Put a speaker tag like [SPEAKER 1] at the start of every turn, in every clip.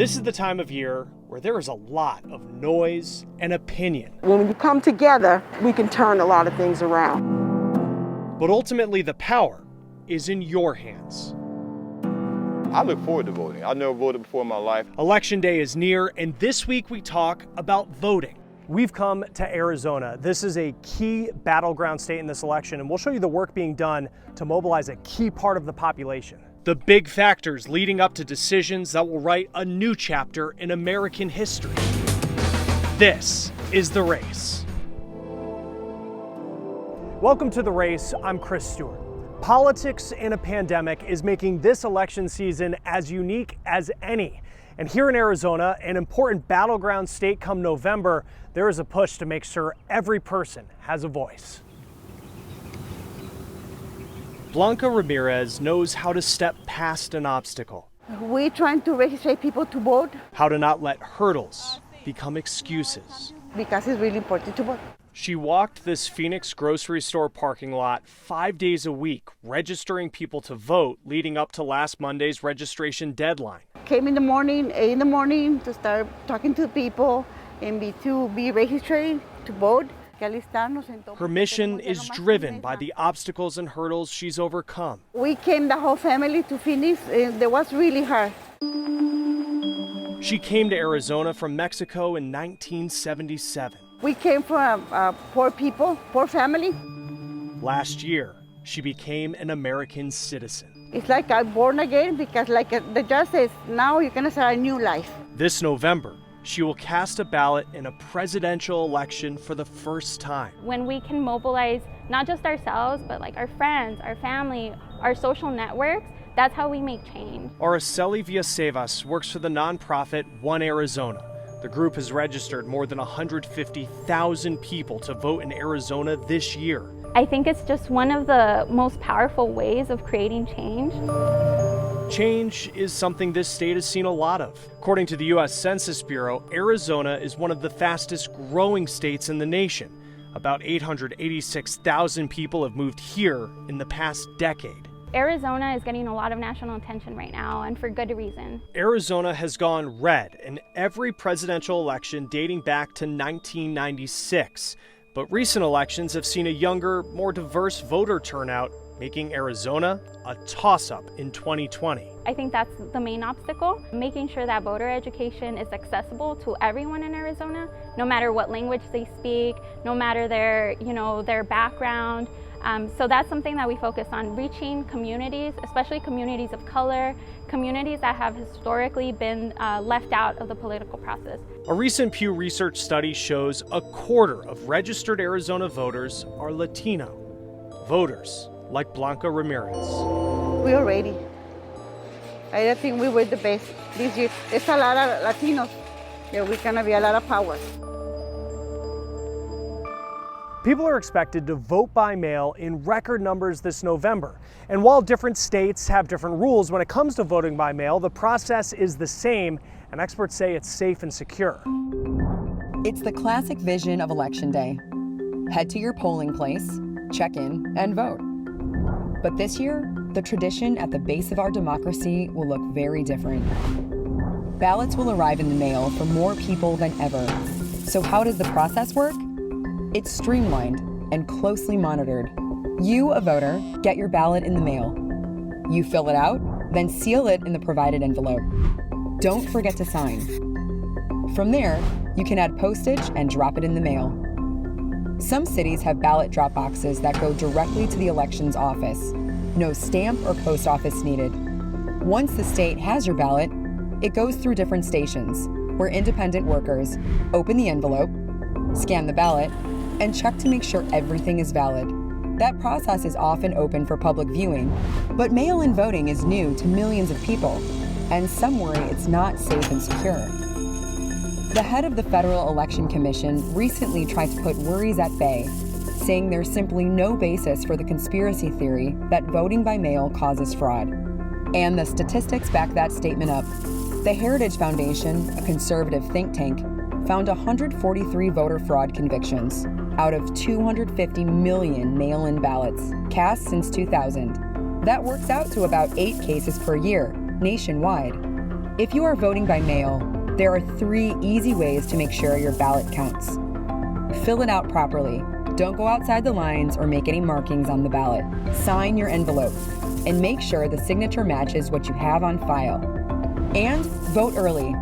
[SPEAKER 1] This is the time of year where there is a lot of noise and opinion.
[SPEAKER 2] When we come together, we can turn a lot of things around.
[SPEAKER 1] But ultimately, the power is in your hands.
[SPEAKER 3] I look forward to voting. I've never voted before in my life.
[SPEAKER 1] Election day is near, and this week we talk about voting. We've come to Arizona. This is a key battleground state in this election, and we'll show you the work being done to mobilize a key part of the population. The big factors leading up to decisions that will write a new chapter in American history. This is The Race. Welcome to The Race. I'm Chris Stewart. Politics in a pandemic is making this election season as unique as any. And here in Arizona, an important battleground state come November, there is a push to make sure every person has a voice. Blanca Ramirez knows how to step past an obstacle.
[SPEAKER 4] We're trying to register people to vote.
[SPEAKER 1] How to not let hurdles become excuses.
[SPEAKER 4] Because it's really important to vote.
[SPEAKER 1] She walked this Phoenix grocery store parking lot 5 days a week, registering people to vote leading up to last Monday's registration deadline.
[SPEAKER 4] Came in the morning, 8 in the morning, to start talking to people and to be registered to vote.
[SPEAKER 1] Her mission is driven by the obstacles and hurdles she's overcome.
[SPEAKER 4] We came the whole family to Phoenix, and it was really hard.
[SPEAKER 1] She came to Arizona from Mexico in 1977.
[SPEAKER 4] We came from poor people, poor family.
[SPEAKER 1] Last year, she became an American citizen.
[SPEAKER 4] It's like I'm born again because like the judge says, now you're gonna start a new life.
[SPEAKER 1] This November, she will cast a ballot in a presidential election for the first time.
[SPEAKER 5] When we can mobilize not just ourselves, but like our friends, our family, our social networks, that's how we make change.
[SPEAKER 1] Araceli Villasevas works for the nonprofit One Arizona. The group has registered more than 150,000 people to vote in Arizona this year.
[SPEAKER 5] I think it's just one of the most powerful ways of creating change.
[SPEAKER 1] Change is something this state has seen a lot of. According to the U.S. Census Bureau, Arizona is one of the fastest growing states in the nation. About 886,000 people have moved here in the past decade.
[SPEAKER 5] Arizona is getting a lot of national attention right now, and for good reason.
[SPEAKER 1] Arizona has gone red in every presidential election dating back to 1996. But recent elections have seen a younger, more diverse voter turnout, making Arizona a toss-up in 2020.
[SPEAKER 5] I think that's the main obstacle, making sure that voter education is accessible to everyone in Arizona, no matter what language they speak, no matter their background. So that's something that we focus on, reaching communities, especially communities of color, communities that have historically been left out of the political process.
[SPEAKER 1] A recent Pew Research study shows a quarter of registered Arizona voters are Latino. Voters like Blanca Ramirez.
[SPEAKER 4] We are ready. I think we were the best this year. There's a lot of Latinos. Yeah, we're gonna be a lot of power.
[SPEAKER 1] People are expected to vote by mail in record numbers this November. And while different states have different rules when it comes to voting by mail, the process is the same, and experts say it's safe and secure.
[SPEAKER 6] It's the classic vision of Election Day. Head to your polling place, check in, and vote. But this year, the tradition at the base of our democracy will look very different. Ballots will arrive in the mail for more people than ever. So how does the process work? It's streamlined and closely monitored. You, a voter, get your ballot in the mail. You fill it out, then seal it in the provided envelope. Don't forget to sign. From there, you can add postage and drop it in the mail. Some cities have ballot drop boxes that go directly to the elections office. No stamp or post office needed. Once the state has your ballot, it goes through different stations where independent workers open the envelope, scan the ballot, and check to make sure everything is valid. That process is often open for public viewing, but mail-in voting is new to millions of people, and some worry it's not safe and secure. The head of the Federal Election Commission recently tried to put worries at bay, saying there's simply no basis for the conspiracy theory that voting by mail causes fraud. And the statistics back that statement up. The Heritage Foundation, a conservative think tank, found 143 voter fraud convictions out of 250 million mail-in ballots cast since 2000. That works out to about 8 cases per year, nationwide. If you are voting by mail, there are 3 easy ways to make sure your ballot counts. Fill it out properly. Don't go outside the lines or make any markings on the ballot. Sign your envelope and make sure the signature matches what you have on file. And vote early.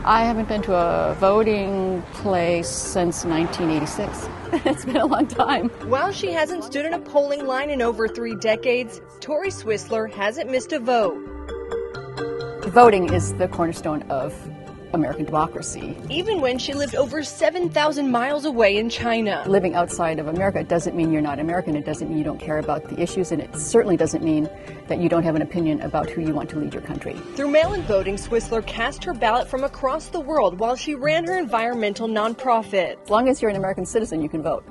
[SPEAKER 7] I haven't been to a voting place since 1986. It's been a long time.
[SPEAKER 8] While she hasn't stood in a polling line in over 3 decades, Tori Swissler hasn't missed a vote.
[SPEAKER 7] Voting is the cornerstone of American democracy.
[SPEAKER 8] Even when she lived over 7,000 miles away in China.
[SPEAKER 7] Living outside of America doesn't mean you're not American. It doesn't mean you don't care about the issues, and it certainly doesn't mean that you don't have an opinion about who you want to lead your country.
[SPEAKER 8] Through mail-in voting, Swissler cast her ballot from across the world while she ran her environmental nonprofit.
[SPEAKER 7] As long as you're an American citizen, you can vote.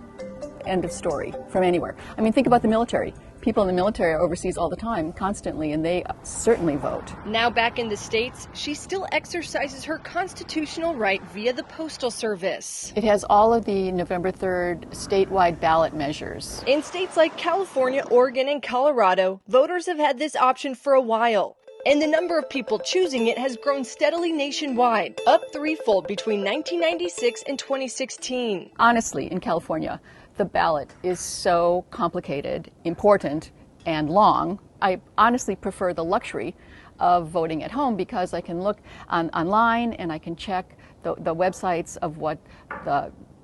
[SPEAKER 7] End of story. From anywhere. I mean, think about the military. People in the military are overseas all the time, constantly, and they certainly vote.
[SPEAKER 8] Now back in the States, she still exercises her constitutional right via the Postal Service.
[SPEAKER 7] It has all of the November 3rd statewide ballot measures.
[SPEAKER 8] In states like California, Oregon, and Colorado, voters have had this option for a while. And the number of people choosing it has grown steadily nationwide, up 3-fold between 1996 and 2016.
[SPEAKER 7] Honestly, in California, the ballot is so complicated, important, and long. I honestly prefer the luxury of voting at home because I can look online and I can check the websites of what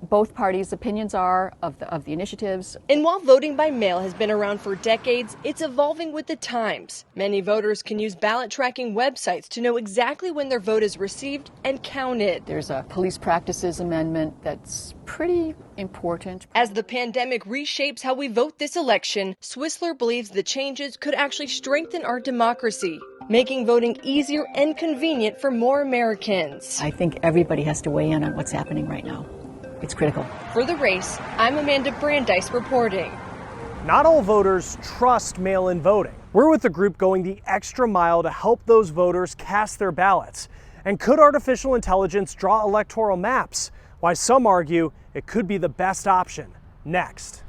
[SPEAKER 7] both parties' opinions are of the initiatives.
[SPEAKER 8] And while voting by mail has been around for decades, it's evolving with the times. Many voters can use ballot tracking websites to know exactly when their vote is received and counted.
[SPEAKER 7] There's a police practices amendment that's pretty important.
[SPEAKER 8] As the pandemic reshapes how we vote this election, Swissler believes the changes could actually strengthen our democracy, making voting easier and convenient for more Americans.
[SPEAKER 7] I think everybody has to weigh in on what's happening right now. It's critical.
[SPEAKER 8] For The Race, I'm Amanda Brandeis reporting.
[SPEAKER 1] Not all voters trust mail-in voting. We're with the group going the extra mile to help those voters cast their ballots. And could artificial intelligence draw electoral maps? Why some argue it could be the best option. Next.